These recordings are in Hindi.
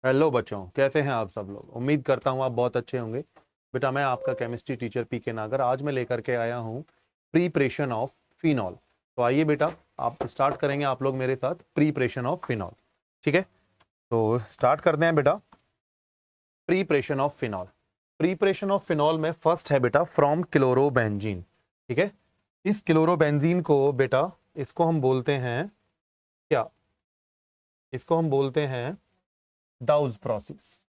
हेलो बच्चों, कैसे हैं आप सब लोग। उम्मीद करता हूं आप बहुत अच्छे होंगे। बेटा मैं आपका केमिस्ट्री टीचर पीके नागर आज मैं लेकर के आया हूं प्रीपरेशन ऑफ फिनॉल। तो आइए बेटा, आप स्टार्ट करेंगे आप लोग मेरे साथ प्रीपरेशन ऑफ फिनॉल। ठीक है, तो स्टार्ट करते हैं बेटा। Preparation of phenol. Preparation of phenol में फर्स्ट है बेटा फ्रॉम क्लोरोबेंजीन। ठीक है, इस क्लोरोबेंजीन को बेटा इसको हम बोलते हैं क्या, इसको हम बोलते हैं डाउज प्रोसेस।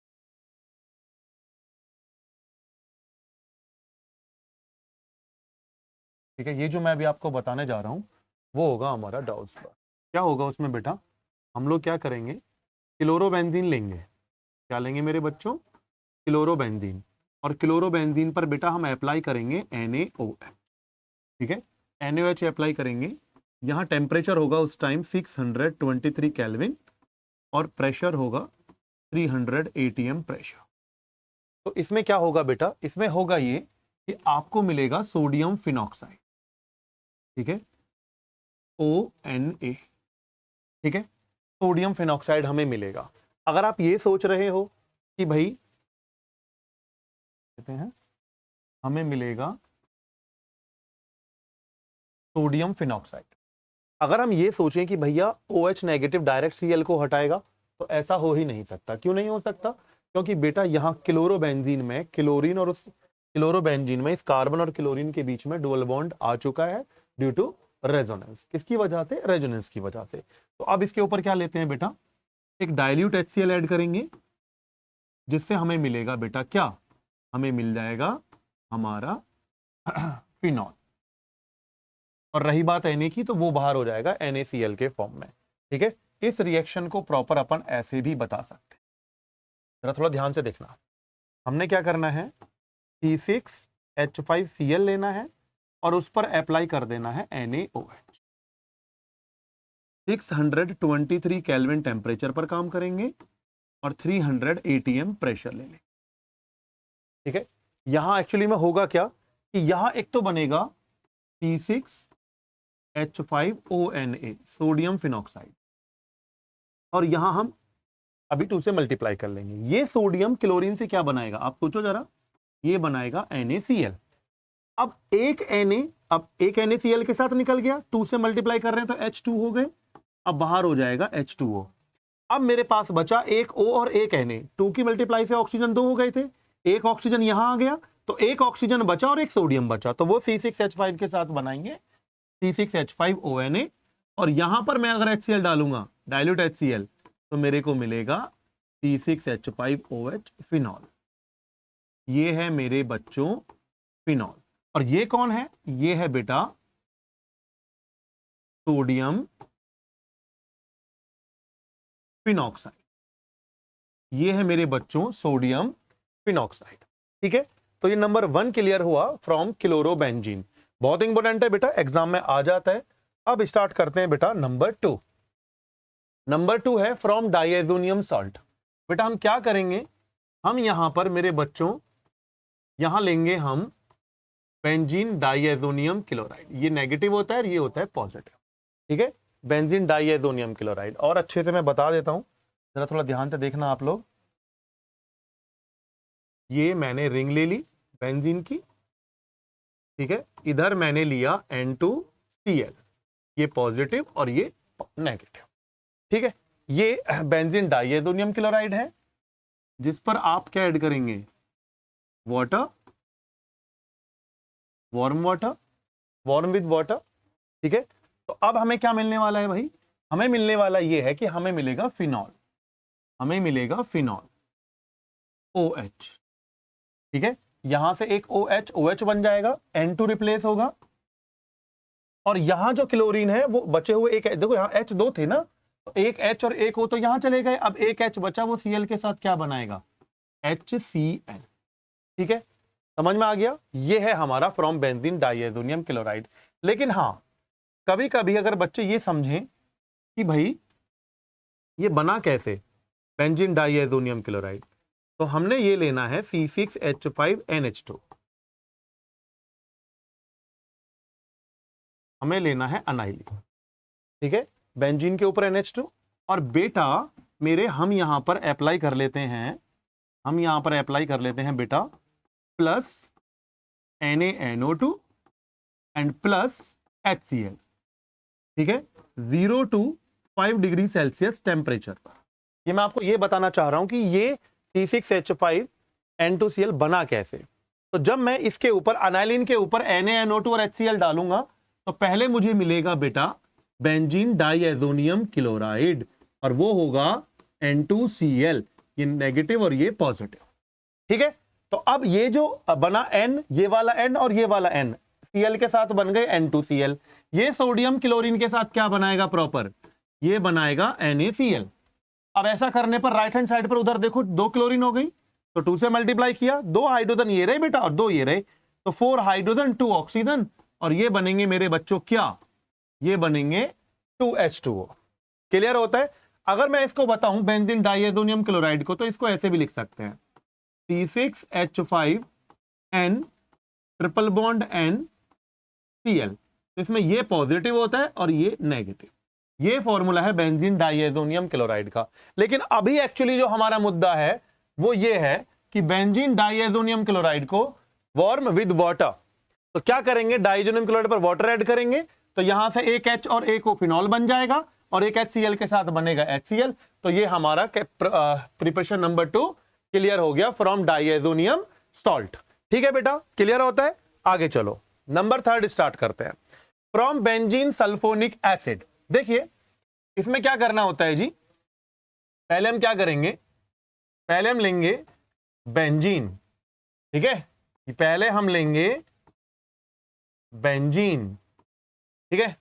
ठीक है, ये जो मैं अभी आपको बताने जा रहा हूं वो होगा हमारा डाउज प्रोसेस। क्या होगा उसमें बेटा, हम लोग क्या करेंगे, क्लोरोबेंजीन लेंगे। क्या लेंगे मेरे बच्चों, क्लोरोबेंजीन। और क्लोरोबेंजीन पर बेटा हम अप्लाई करेंगे NaOH। ठीक है, NaOH अप्लाई करेंगे। यहाँ टेम्परेचर होगा उस टाइम 623 केल्विन और प्रेशर होगा 300 ATM प्रेशर। तो इसमें क्या होगा बेटा, इसमें होगा ये कि आपको मिलेगा सोडियम फिनॉक्साइड। ठीक है, ONA। ठीक है, सोडियम फिनॉक्साइड हमें मिलेगा। अगर आप ये सोच रहे हो कि भाई कहते हैं हमें मिलेगा सोडियम फिनॉक्साइड, अगर हम ये सोचें कि भैया OH नेगेटिव डायरेक्ट Cl को हटाएगा, तो ऐसा हो ही नहीं सकता। क्यों नहीं हो सकता, क्योंकि बेटा यहाँ क्लोरोबेंजीन में क्लोरीन और उस क्लोरोबेंजीन में इस कार्बन और क्लोरीन के बीच में डुअल बॉन्ड आ चुका है ड्यू टू रेजोनेंस। किसकी वजह से, रेजोनेंस की वजह से। तो अब इसके ऊपर क्या लेते हैं बेटा, एक डाइल्यूट HCl ऐड करेंगे, जिससे हमें मिलेगा बेटा क्या, हमें मिल जाएगा हमारा फिनॉल। और रही बात Na की, तो वो बाहर हो जाएगा NaCl के फॉर्म में। ठीक है, इस रिएक्शन को प्रॉपर अपन ऐसे भी बता सकते हैं। जरा थोड़ा ध्यान से देखना, हमने क्या करना है, C6H5Cl लेना है और उस पर अप्लाई कर देना है NaOH। 623 केल्विन टेम्परेचर पर काम करेंगे और 300 ATM प्रेशर ले लेंगे। ठीक है, यहां एक्चुअली में होगा क्या कि यहां एक तो बनेगा C6H5ONA सोडियम फिनॉक्साइड, और यहां हम अभी 2 से मल्टीप्लाई कर लेंगे। ये सोडियम क्लोरीन से क्या बनाएगा, आप सोचो जरा, ये बनाएगा NaCl। अब एक NaCl के साथ निकल गया, 2 से मल्टीप्लाई कर रहे हैं तो H2 हो गए, अब बाहर हो जाएगा H2O। अब मेरे पास बचा एक O और एक Na, 2 की मल्टीप्लाई से ऑक्सीजन 2 हो गए थे, एक ऑक्सीजन यहां आ गया तो एक ऑक्सीजन बचा और एक सोडियम बचा, तो वो C6H5 के साथ बनाएंगे C6H5ONA। और यहां पर मैं अगर HCl डालूंगा, डाइल्यूट HCl, तो मेरे को मिलेगा C6H5OH फिनॉल। ये है मेरे बच्चों फिनॉल। और ये कौन है, ये है बेटा सोडियम फिनॉक्साइड। ये है मेरे बच्चों सोडियम फिनॉक्साइड। ठीक है, तो ये नंबर 1 क्लियर हुआ फ्रॉम क्लोरोबेंजीन। बहुत इंपॉर्टेंट है बेटा, एग्जाम में आ जाता है। अब स्टार्ट करते हैं बेटा नंबर 2। नंबर 2 है फ्रॉम डाइएजोनियम सॉल्ट। बेटा हम क्या करेंगे, हम यहां पर मेरे बच्चों यहां लेंगे हम बेंजीन डाइएजोनियम क्लोराइड। ये नेगेटिव होता है, ये होता है पॉजिटिव। ठीक है, बेंजीन डाइएजोनियम क्लोराइड। और अच्छे से मैं बता देता हूं, जरा थोड़ा ध्यान से देखना आप लोग। ये मैंने रिंग ले ली बेंजीन की। ठीक है, इधर मैंने लिया N2Cl, ये पॉजिटिव और ये नेगेटिव। ठीक है, ये बेंजीन डाइएजोनियम क्लोराइड है, जिस पर आप क्या ऐड करेंगे, water, warm water, warm with water. ठीक है, तो अब हमें क्या मिलने वाला है भाई, हमें मिलने वाला ये है कि हमें मिलेगा फिनॉल, हमें मिलेगा फिनॉल OH। ठीक है, यहां से एक OH बन जाएगा, N2 रिप्लेस होगा, और यहां जो क्लोरीन है वो बचे हुए एक, देखो यहां H2 थे ना, तो एक H और एक O तो यहां चले गए, अब एक H बचा, वो Cl के साथ क्या बनाएगा, HCl। ठीक है, समझ में आ गया, ये है हमारा फ्रॉम बेंजीन डाइएजोनियम क्लोराइड। लेकिन हां, कभी कभी अगर बच्चे ये समझें कि भाई ये बना कैसे बेंजीन डाइएजोनियम क्लोराइड, तो हमने ये लेना है C6H5NH2, हमें लेना है अनाइलिन। ठीक है, बेंजीन के ऊपर NH2, और बेटा मेरे हम यहां पर अप्लाई कर लेते हैं, हम यहां पर अप्लाई कर लेते हैं बेटा plus NaNO2 and plus HCl, ठीक है, 0 to 5 डिग्री सेल्सियस टेम्परेचर पर। ये मैं आपको ये बताना चाह रहा हूं कि ये C6H5N2Cl बना कैसे। तो जब मैं इसके ऊपर अनाइलिन के ऊपर NaNO2 और HCl डालूंगा तो पहले मुझे मिलेगा बेटा बेंजीन डाइएजोनियम क्लोराइड और वो होगा N2Cl, ये नेगेटिव और ये पॉजिटिव, ठीक है। तो अब ये जो बना N, ये वाला N और ये वाला N Cl के साथ बन गए N2Cl। ये सोडियम क्लोरीन के साथ क्या बनाएगा प्रॉपर, ये बनाएगा NaCl। अब ऐसा करने पर राइट हैंड साइड पर उधर देखो 2 क्लोरीन हो गई, तो 2 से मल्टीप्लाई किया, 2 हाइड्रोजन ये रहे बेटा और 2 ये रहे, तो 4 हाइड्रोजन 2 ऑक्सीजन और ये बनेंगे मेरे बच्चों क्या, ये बनेंगे 2H2O। क्लियर होता है। अगर मैं इसको बताऊं बेंजीन डाइएजोनियम क्लोराइड को, तो इसको ऐसे भी लिख सकते हैं C6H5N ट्रिपल बॉन्ड NCl। तो इसमें ये पॉजिटिव होता है और ये नेगेटिव। ये फॉर्मूला है बेंजीन डाइएजोनियम क्लोराइड का। लेकिन अभी एक्चुअली जो हमारा मुद्दा है वो ये है कि बेंजीन डाइएजोनियम क्लोराइड को वार्म विद वाटर, तो क्या करेंगे, डाइएजोनियम क्लोराइड पर वाटर ऐड करेंगे, तो यहां से एक H और एक O फिनॉल बन जाएगा और एक HCl के साथ बनेगा HCl। तो ये हमारा प्रिपरेशन नंबर 2 क्लियर हो गया फ्रॉम डाइएजोनियम सॉल्ट। ठीक है बेटा, क्लियर होता है। आगे चलो नंबर 3 स्टार्ट करते हैं, फ्रॉम बेंजीन सल्फोनिक एसिड। देखिए इसमें क्या करना होता है जी, पहले हम क्या करेंगे, पहले हम लेंगे बेंजीन, ठीक है, पहले हम लेंगे बेंजीन, ठीक है,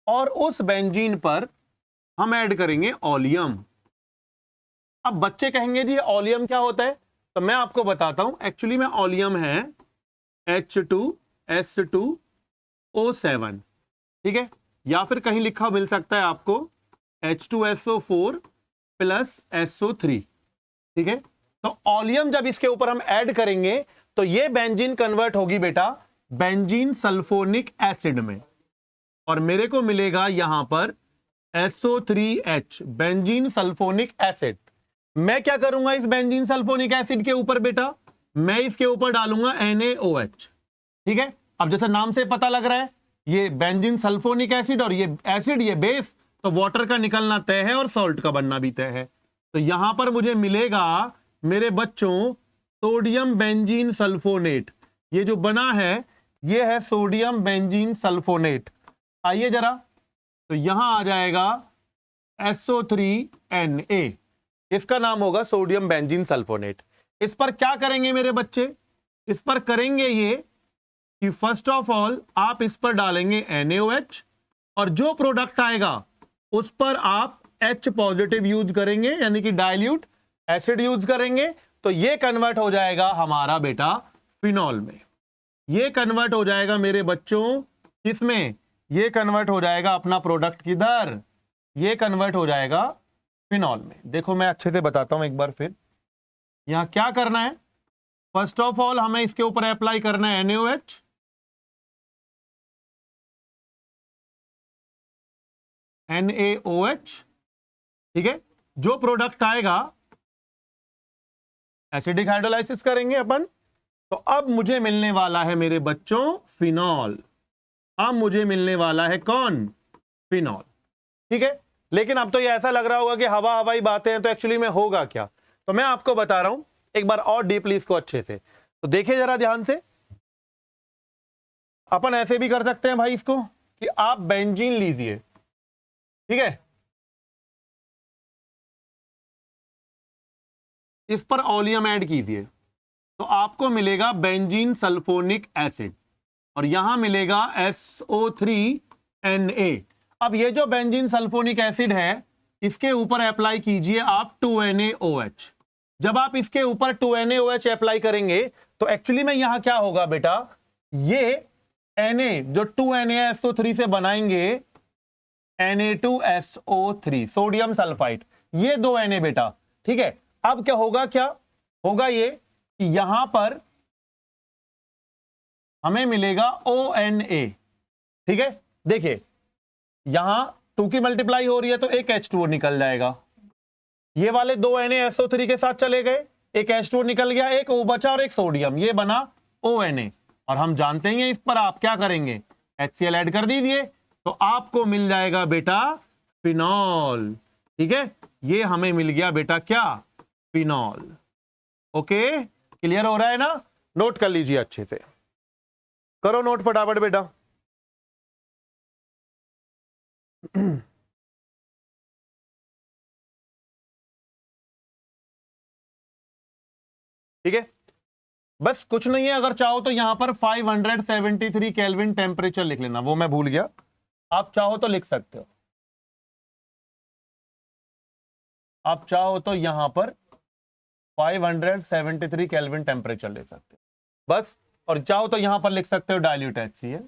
और उस बेंजीन पर हम ऐड करेंगे ओलियम। अब बच्चे कहेंगे जी ओलियम क्या होता है, तो मैं आपको बताता हूं। एक्चुअली में ओलियम है H2S2O7, ठीक है, या फिर कहीं लिखा मिल सकता है आपको H2SO4 प्लस SO3, ठीक है। तो ओलियम जब इसके ऊपर हम ऐड करेंगे तो ये बेंजीन कन्वर्ट होगी बेटा बेंजीन सल्फोनिक एसिड में, और मेरे को मिलेगा यहां पर SO3H बेंजीन सल्फोनिक एसिड। मैं क्या करूंगा इस बेंजीन सल्फोनिक एसिड के ऊपर बेटा, मैं इसके ऊपर डालूंगा NaOH, ठीक है। अब जैसे नाम से पता लग रहा है ये बेंजीन सल्फोनिक एसिड और ये एसिड ये बेस, तो वाटर का निकलना तय है और सॉल्ट का बनना भी तय है। तो यहां पर मुझे मिलेगा मेरे बच्चों सोडियम बेंजीन सल्फोनेट। ये जो बना है ये है सोडियम बेंजीन सल्फोनेट। आइए जरा, तो यहां आ जाएगा SO3Na, इसका नाम होगा सोडियम बेंजीन सल्फोनेट। इस पर क्या करेंगे मेरे बच्चे, इस पर करेंगे ये कि फर्स्ट ऑफ ऑल आप इस पर डालेंगे NaOH और जो प्रोडक्ट आएगा उस पर आप H पॉजिटिव यूज करेंगे, यानी कि डाइल्यूट एसिड यूज करेंगे, तो ये कन्वर्ट हो जाएगा हमारा बेटा फिनॉल में। ये कन्वर्ट हो जाएगा मेरे बच्चों किसमें, ये कन्वर्ट हो जाएगा अपना प्रोडक्ट किधर, ये कन्वर्ट हो जाएगा फिनॉल में। देखो मैं अच्छे से बताता हूं एक बार फिर, यहां क्या करना है, फर्स्ट ऑफ ऑल हमें इसके ऊपर अप्लाई करना है NaOH, NaOH, ठीक है। जो प्रोडक्ट आएगा एसिडिक हाइड्रोलाइसिस करेंगे अपन, तो अब मुझे मिलने वाला है मेरे बच्चों फिनॉल। अब मुझे मिलने वाला है कौन, फिनॉल, ठीक है। लेकिन अब तो ये ऐसा लग रहा होगा कि हवा हवाई बातें हैं, तो एक्चुअली में होगा क्या, तो मैं आपको बता रहा हूं एक बार और डीपली इसको अच्छे से। तो देखिए जरा ध्यान से, अपन ऐसे भी कर सकते हैं भाई इसको कि आप बेंजीन लीजिए, ठीक है, इस पर ओलियम ऐड कीजिए, तो आपको मिलेगा बेंजीन सल्फोनिक एसिड और यहां मिलेगा SO3Na। अब ये जो बेंजीन सल्फोनिक एसिड है इसके ऊपर अप्लाई कीजिए आप 2NaOH। जब आप इसके ऊपर 2NaOH अप्लाई करेंगे तो एक्चुअली में यहां क्या होगा बेटा, ये Na जो 2NaSO3 से बनाएंगे Na2SO3 सोडियम सल्फाइड, ये 2 Na बेटा, ठीक है। अब क्या होगा, क्या होगा ये कि यहां पर हमें मिलेगा ONA, ठीक है। देखिए यहां 2 की मल्टीप्लाई हो रही है तो एक H2O निकल जाएगा, ये वाले दो NaSO3 के साथ चले गए, एक H2 निकल गया, एक O बचा और एक सोडियम, ये बना ONa। और हम जानते हैं इस पर आप क्या करेंगे, HCl ऐड कर दीजिए, तो आपको मिल जाएगा बेटा फिनॉल। ठीक है, ये हमें मिल गया बेटा क्या, फिनॉल। ओके, क्लियर हो रहा है ना? नोट कर लीजिए अच्छे से, करो नोट फटाफट बेटा। ठीक है, बस कुछ नहीं है, अगर चाहो तो यहां पर 573 केल्विन टेम्परेचर लिख लेना, वो मैं भूल गया, आप चाहो तो लिख सकते हो, आप चाहो तो यहां पर 573 केल्विन टेम्परेचर ले सकते हो बस, और चाहो तो यहां पर लिख सकते हो डाइल्यूट HCl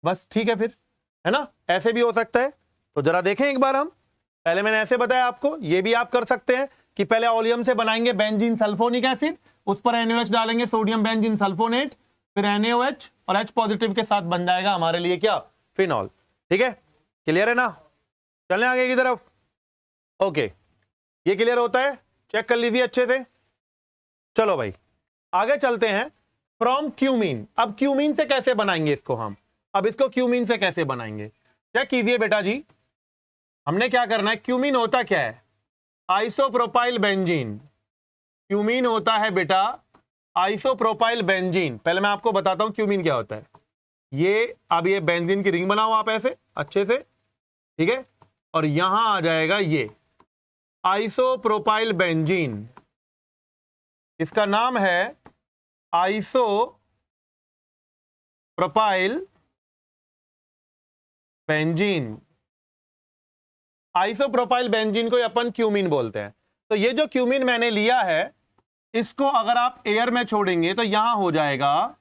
बस। ठीक है फिर, है ना, ऐसे भी हो सकता है। तो जरा देखें एक बार, हम पहले मैंने ऐसे बताया आपको, ये भी आप कर सकते हैं कि पहले ओलियम से बनाएंगे बेंजीन सल्फोनिक एसिड, उस पर NaOH डालेंगे, सोडियम बेंजीन सल्फोनेट, फिर NaOH और H पॉजिटिव के साथ बन जाएगा हमारे लिए क्या, फिनॉल। ठीक है, क्लियर है ना? चलें आगे की तरफ। ओके, ये क्लियर होता है, चेक कर लीजिए अच्छे से। चलो भाई आगे चलते हैं, फ्रॉम क्यूमीन। अब क्यूमीन से कैसे बनाएंगे इसको हम, अब इसको क्यूमीन से कैसे बनाएंगे, चेक कीजिए बेटा जी। हमने क्या करना है, क्यूमीन होता क्या है, आइसोप्रोपाइल बेंजीन। क्यूमीन होता है बेटा आइसोप्रोपाइल बेंजीन। पहले मैं आपको बताता हूं क्यूमीन क्या होता है। ये अब ये बेंजीन की रिंग बनाओ आप ऐसे अच्छे से, ठीक है, और यहां आ जाएगा ये आइसोप्रोपाइल बेंजीन, इसका नाम है आइसोप्रोपाइल बेंजीन। आइसोप्रोपाइल बेंजीन को अपन क्यूमीन बोलते हैं। तो ये जो क्यूमीन मैंने लिया है, इसको अगर आप एयर में छोड़ेंगे तो यहां हो जाएगा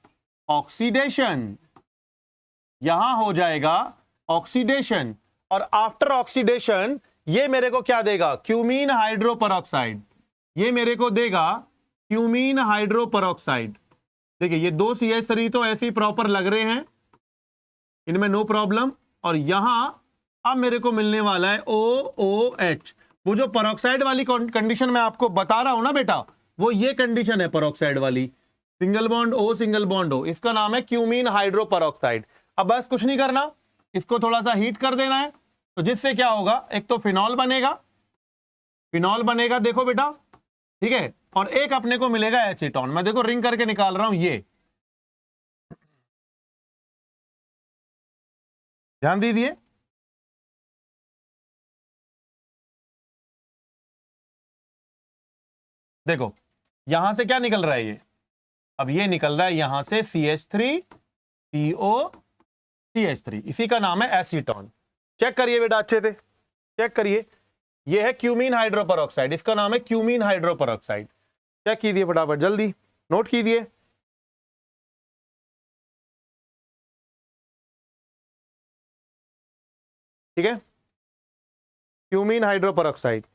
ऑक्सीडेशन, यहां हो जाएगा ऑक्सीडेशन, और आफ्टर ऑक्सीडेशन ये मेरे को क्या देगा, क्यूमीन हाइड्रोपरऑक्साइड, ये मेरे को देगा क्यूमीन हाइड्रोपरऑक्साइड। देखिए ये दो CH3 तो ऐसे ही प्रॉपर लग रहे हैं, इनमें नो प्रॉब्लम, और यहां अब मेरे को मिलने वाला है OOH। वो जो परऑक्साइड वाली कंडीशन मैं आपको बता रहा हूं ना बेटा, वो ये कंडीशन है परऑक्साइड वाली, single bond O single bond O, इसका नाम है क्यूमीन हाइड्रोपरऑक्साइड। अब बस कुछ नहीं करना, इसको थोड़ा सा हीट कर देना है, तो जिससे क्या होगा, एक तो फिनॉल बनेगा, फिनॉल बनेगा देखो बेटा, ठीक है, और एक अपने को मिलेगा एसीटोन। मैं देखो रिंग करके निकाल रहा हूं, ये ध्यान दीजिए, देखो यहां से क्या निकल रहा है ये, अब ये निकल रहा है यहां से CH3 CO CH3, इसी का नाम है एसीटोन। चेक करिए बेटा अच्छे से, चेक करिए, ये है क्यूमीन हाइड्रोपरऑक्साइड, इसका नाम है क्यूमीन हाइड्रोपरऑक्साइड। चेक कीजिए फटाफट, जल्दी नोट कीजिए। ठीक है, क्यूमीन हाइड्रोपरऑक्साइड।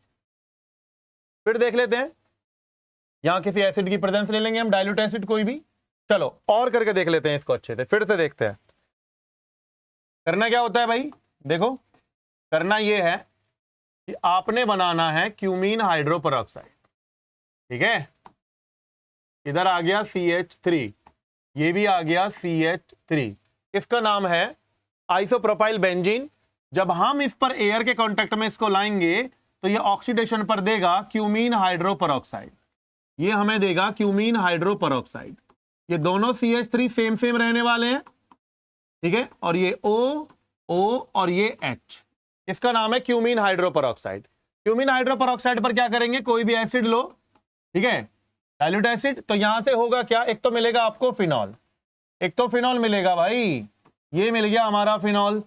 फिर देख लेते हैं, यहां किसी एसिड की प्रेजेंस ले लेंगे हम, डाइल्यूट एसिड कोई भी। चलो और करके देख लेते हैं इसको अच्छे से, फिर से देखते हैं। करना क्या होता है भाई, देखो करना यह है कि आपने बनाना है क्यूमीन हाइड्रोपरऑक्साइड। ठीक है, इधर आ गया CH3, ये भी आ गया CH3, इसका नाम है आइसोप्रोपाइल बेंजीन। जब हम इस पर एयर के कांटेक्ट में इसको लाएंगे तो ये ऑक्सीडेशन पर देगा क्यूमीन हाइड्रोपरऑक्साइड, ये हमें देगा क्यूमीन हाइड्रोपरऑक्साइड। ये दोनों CH3 सेम सेम रहने वाले हैं, ठीक है, और ये O और ये H, इसका नाम है क्यूमीन हाइड्रोपरऑक्साइड। क्यूमीन हाइड्रोपरऑक्साइड पर क्या करेंगे, कोई भी एसिड लो, ठीक है, डाइल्यूट एसिड, तो यहां से होगा क्या, एक तो मिलेगा आपको फिनॉल, एक तो फिनॉल मिलेगा भाई, ये मिल गया हमारा फिनॉल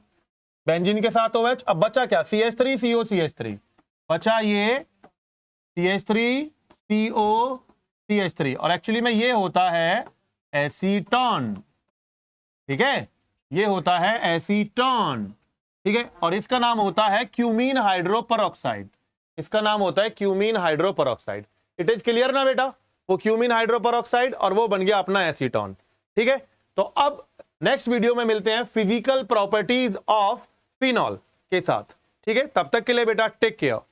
बेंजीन के साथ OH। अब बचा क्या, CH3 CO CH3, बचा ये CH3 CO CH3, और एक्चुअली में ये होता है एसीटोन। ठीक है, ये होता है एसीटोन, ठीक है, और इसका नाम होता है क्यूमीन हाइड्रोपरऑक्साइड, इसका नाम होता है cumene hydroperoxide. It is clear ना बेटा, वो क्यूमीन हाइड्रोपरऑक्साइड और वो बन गया अपना एसीटोन। ठीक है, तो अब नेक्स्ट वीडियो में मिलते हैं फिजिकल प्रॉपर्टीज ऑफ फिनॉल के साथ। ठीक है, तब तक के लिए बेटा टेक केयर।